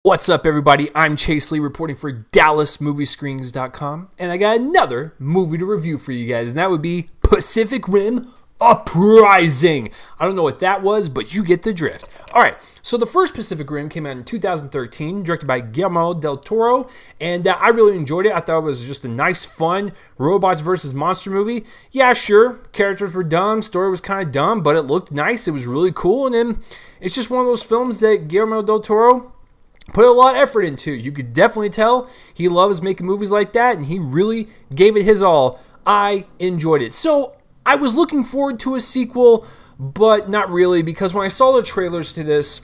What's up, everybody? I'm Chase Lee reporting for DallasMoviescreenings.com, and I got another movie to review for you guys, and that would be Pacific Rim Uprising. I don't know what that was, but you get the drift. All right, so the first Pacific Rim came out in 2013, directed by Guillermo del Toro, and I really enjoyed it. I thought it was just a nice, fun robots versus monster movie. Yeah, sure, characters were dumb, story was kind of dumb, but it looked nice. It was really cool, and then it's just one of those films that Guillermo del Toro put a lot of effort into. You could definitely tell he loves making movies like that, and he really gave it his all. I enjoyed it. So I was looking forward to a sequel, but not really, because when I saw the trailers to this,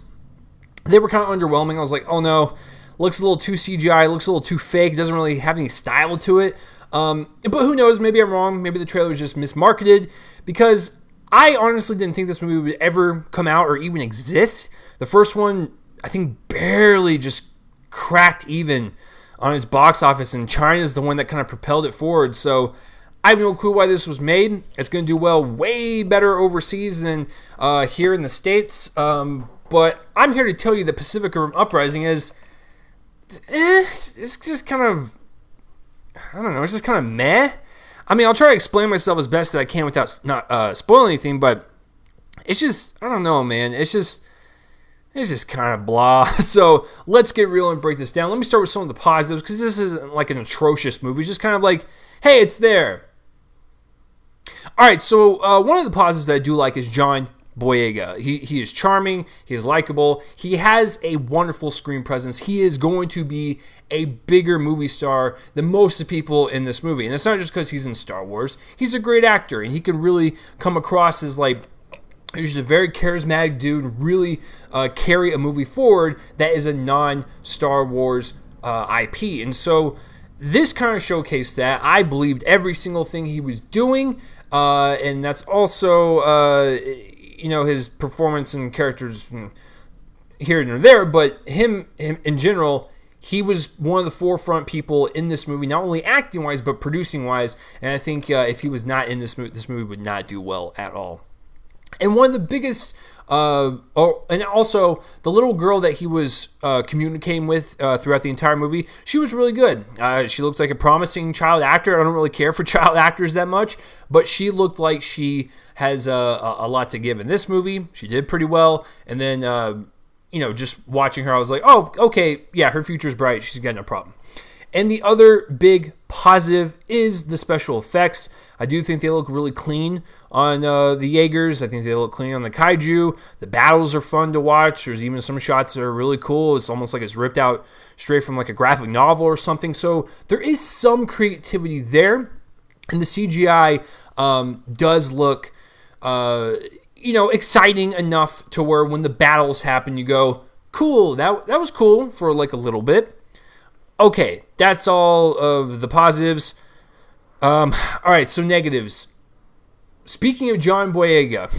they were kind of underwhelming. I was like, oh no, looks a little too CGI, looks a little too fake, doesn't really have any style to it. But who knows, maybe I'm wrong. Maybe the trailer was just mismarketed, because I honestly didn't think this movie would ever come out or even exist. The first one, I think, barely just cracked even on its box office, and China's the one that kind of propelled it forward. So I have no clue why this was made. It's going to do well, way better overseas than here in the States. But I'm here to tell you that Pacific Rim Uprising is, it's just kind of, I don't know, it's just kind of meh. I mean, I'll try to explain myself as best as I can without not spoiling anything, but it's just, I don't know, man. It's just kind of blah. So let's get real and break this down. Let me start with some of the positives, because this isn't like an atrocious movie. It's just kind of like, hey, it's there. All right, so one of the positives that I do like is John Boyega. He is charming. He is likable. He has a wonderful screen presence. He is going to be a bigger movie star than most of the people in this movie. And it's not just because he's in Star Wars. He's a great actor, and he can really come across as like, he's just a very charismatic dude, really carry a movie forward that is a non-Star Wars IP. And so this kind of showcased that. I believed every single thing he was doing, and that's also, his performance and characters here and there, but him in general, he was one of the forefront people in this movie, not only acting-wise, but producing-wise, and I think if he was not in this movie would not do well at all. And one of the biggest, and also the little girl that he was communicating with throughout the entire movie, she was really good. She looked like a promising child actor. I don't really care for child actors that much, but she looked like she has a lot to give in this movie. She did pretty well. And then, just watching her, I was like, oh, okay, yeah, her future's bright. She's got no problem. And the other big positive is the special effects. I do think they look really clean on the Jaegers. I think they look clean on the Kaiju. The battles are fun to watch. There's even some shots that are really cool. It's almost like it's ripped out straight from like a graphic novel or something. So there is some creativity there. And the CGI does look, exciting enough to where when the battles happen, you go, cool, that was cool for like a little bit. Okay, that's all of the positives. All right, so negatives. Speaking of John Boyega,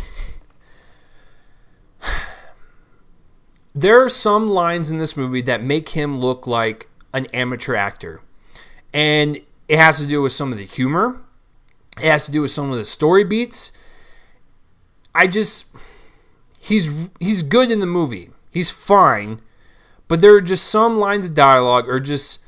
there are some lines in this movie that make him look like an amateur actor. And it has to do with some of the humor. It has to do with some of the story beats. He's good in the movie. He's fine. But there are just some lines of dialogue or just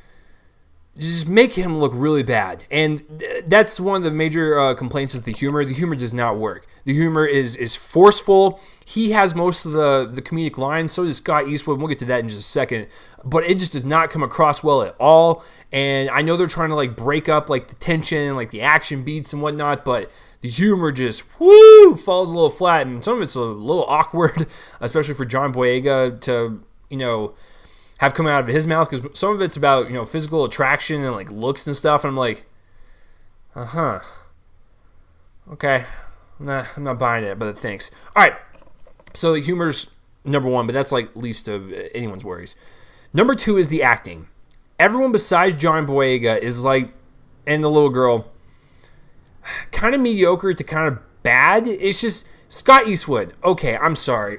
make him look really bad. And that's one of the major complaints is the humor. The humor does not work. The humor is forceful. He has most of the comedic lines. So does Scott Eastwood. We'll get to that in just a second. But it just does not come across well at all. And I know they're trying to like break up like the tension and like the action beats and whatnot, but the humor just falls a little flat. And some of it's a little awkward, especially for John Boyega to have come out of his mouth, because some of it's about, physical attraction and like looks and stuff, and I'm like, okay, I'm not buying it, but thanks. All right, so the humor's number one, but that's like least of anyone's worries. Number two is the acting. Everyone besides John Boyega is like, and the little girl, kind of mediocre to kind of bad. It's just Scott Eastwood. Okay, I'm sorry.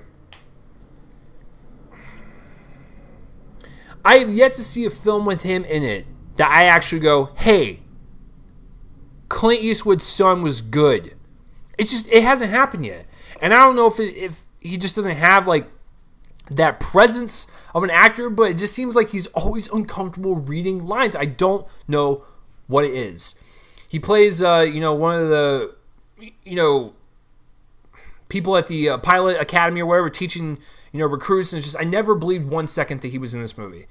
I have yet to see a film with him in it that I actually go, hey, Clint Eastwood's son was good. It hasn't happened yet. And I don't know if he just doesn't have like that presence of an actor, but it just seems like he's always uncomfortable reading lines. I don't know what it is. He plays, one of the, people at the pilot academy or whatever teaching, recruits. And it's just, I never believed 1 second that he was in this movie,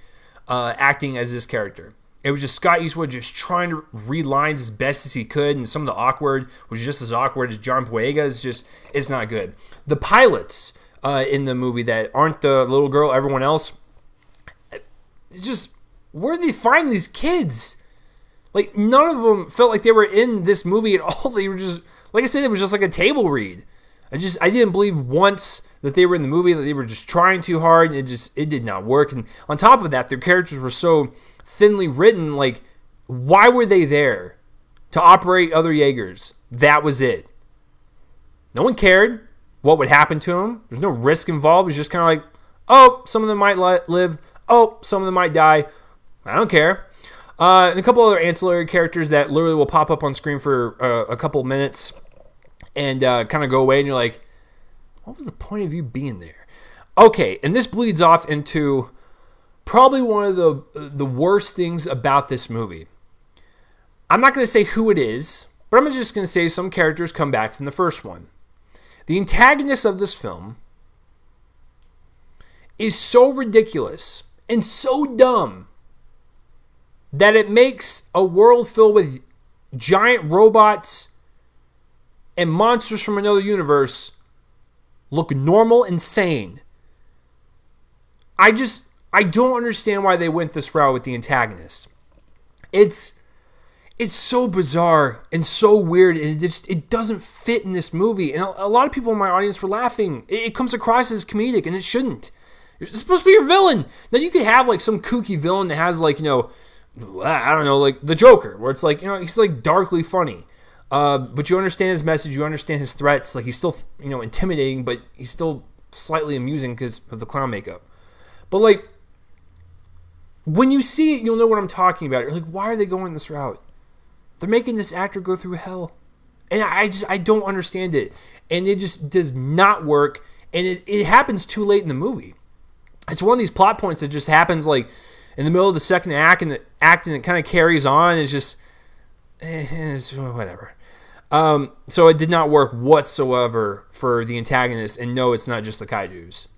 acting as this character. It was just Scott Eastwood just trying to read lines as best as he could, and some of the awkward was just as awkward as John Boyega's. It's not good. The pilots in the movie that aren't the little girl, everyone else, just, where do they find these kids? Like, none of them felt like they were in this movie at all. They were just, like I said, it was just like a table read. I didn't believe once that they were in the movie, that they were just trying too hard, and it did not work. And on top of that, their characters were so thinly written. Like, why were they there? To operate other Jaegers. That was it. No one cared what would happen to them. There's no risk involved. It was just kind of like, oh, some of them might live. Oh, some of them might die. I don't care. And a couple other ancillary characters that literally will pop up on screen for a couple minutes and kind of go away, and you're like, what was the point of you being there? Okay, and this bleeds off into probably one of the worst things about this movie. I'm not going to say who it is, but I'm just going to say some characters come back from the first one. The antagonist of this film is so ridiculous and so dumb that it makes a world filled with giant robots and monsters from another universe look normal and sane. I don't understand why they went this route with the antagonist. It's so bizarre and so weird, and it doesn't fit in this movie. And a lot of people in my audience were laughing. It comes across as comedic, and it shouldn't. It's supposed to be your villain. Now, you could have like some kooky villain that has like, I don't know, like the Joker, where it's like, he's like darkly funny. But you understand his message, you understand his threats. Like, he's still, intimidating, but he's still slightly amusing because of the clown makeup. But like, when you see it, you'll know what I'm talking about. You're like, why are they going this route? They're making this actor go through hell. And I don't understand it. And it just does not work. And it happens too late in the movie. It's one of these plot points that just happens like in the middle of the second act, and it kind of carries on. It's just, it's whatever. So it did not work whatsoever for the antagonist. And no, it's not just the kaijus.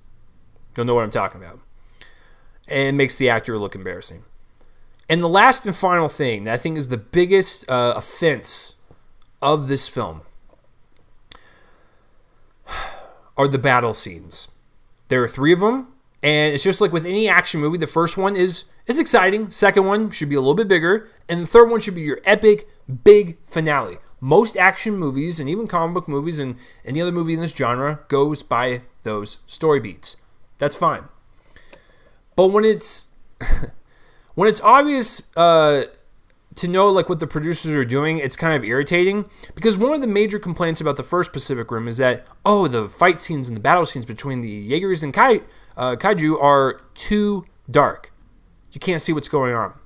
You'll know what I'm talking about. And it makes the actor look embarrassing. And the last and final thing that I think is the biggest offense of this film are the battle scenes. There are 3 of them, and it's just like with any action movie. The first one is exciting. Second one should be a little bit bigger, and the third one should be your epic, big finale. Most action movies, and even comic book movies, and any other movie in this genre, goes by those story beats. That's fine. But when it's obvious to know like what the producers are doing, it's kind of irritating, because one of the major complaints about the first Pacific Rim is that, the fight scenes and the battle scenes between the Jaegers and Kaiju are too dark. You can't see what's going on.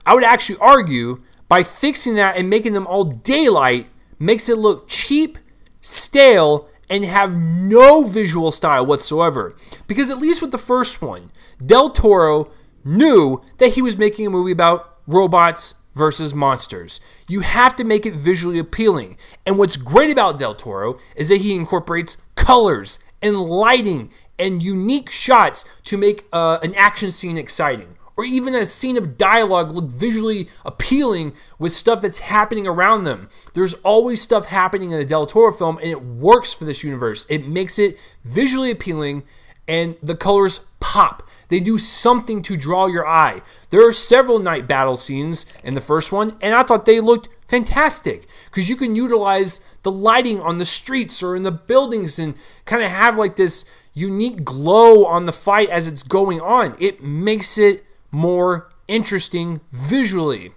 I would actually argue by fixing that and making them all daylight makes it look cheap, stale, and have no visual style whatsoever. Because at least with the first one, Del Toro knew that he was making a movie about robots versus monsters. You have to make it visually appealing. And what's great about Del Toro is that he incorporates colors and lighting and unique shots to make an action scene exciting. Or even a scene of dialogue look visually appealing with stuff that's happening around them. There's always stuff happening in a Del Toro film, and it works for this universe. It makes it visually appealing, and the colors pop. They do something to draw your eye. There are several night battle scenes in the first one, and I thought they looked fantastic, because you can utilize the lighting on the streets or in the buildings and kind of have like this unique glow on the fight as it's going on. It makes it more interesting visually.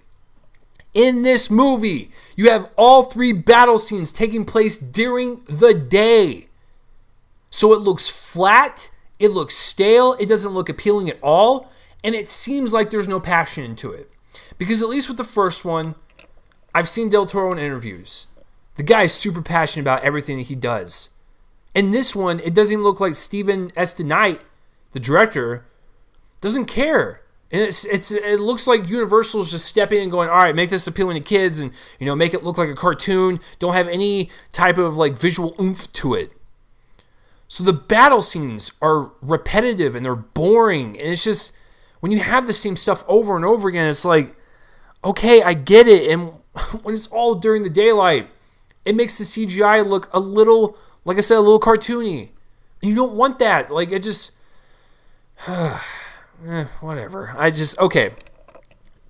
In this movie, you have all 3 battle scenes taking place during the day. So it looks flat, it looks stale, it doesn't look appealing at all, and it seems like there's no passion into it. Because at least with the first one, I've seen Del Toro in interviews. The guy is super passionate about everything that he does. In this one, it doesn't even look like Steven S. DeKnight, the director, doesn't care. And it looks like Universal's just stepping in and going, all right, make this appealing to kids and, make it look like a cartoon. Don't have any type of like visual oomph to it. So the battle scenes are repetitive and they're boring. And it's just, when you have the same stuff over and over again, it's like, okay, I get it. And when it's all during the daylight, it makes the CGI look a little, like I said, a little cartoony. And you don't want that. Like, it just... whatever. Okay.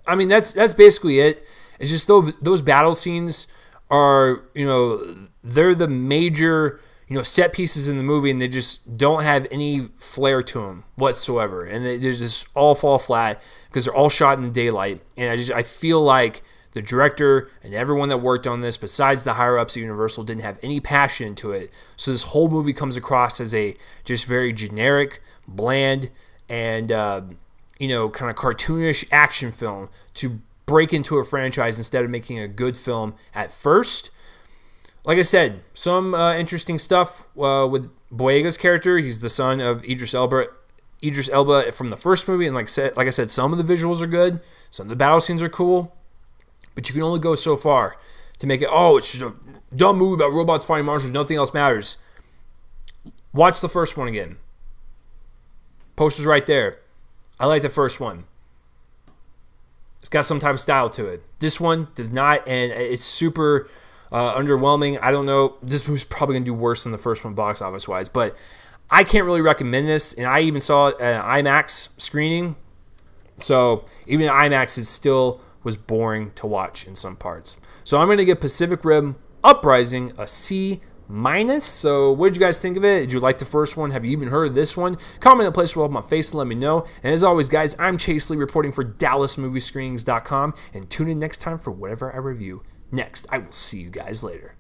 I mean, that's basically it. It's just those battle scenes are, they're the major, set pieces in the movie, and they just don't have any flair to them whatsoever. And they just all fall flat because they're all shot in the daylight. And I feel like the director and everyone that worked on this, besides the higher-ups at Universal, didn't have any passion into it. So this whole movie comes across as a just very generic, bland, and, kind of cartoonish action film to break into a franchise instead of making a good film at first. Like I said, some interesting stuff with Boyega's character. He's the son of Idris Elba from the first movie, and like I said, some of the visuals are good, some of the battle scenes are cool, but you can only go so far to make it, it's just a dumb movie about robots fighting monsters, nothing else matters. Watch the first one again. Poster's right there. I like the first one. It's got some type of style to it. This one does not, and it's super underwhelming. I don't know. This movie's probably going to do worse than the first one box office-wise, but I can't really recommend this, and I even saw it at an IMAX screening, so even at IMAX, it still was boring to watch in some parts. So I'm going to give Pacific Rim Uprising a C-. So what did you guys think of it? Did you like the first one? Have you even heard of this one? Comment in the place below my face and let me know. And as always, guys, I'm Chase Lee reporting for DallasMovieScreenings.com, and tune in next time for whatever I review next. I will see you guys later.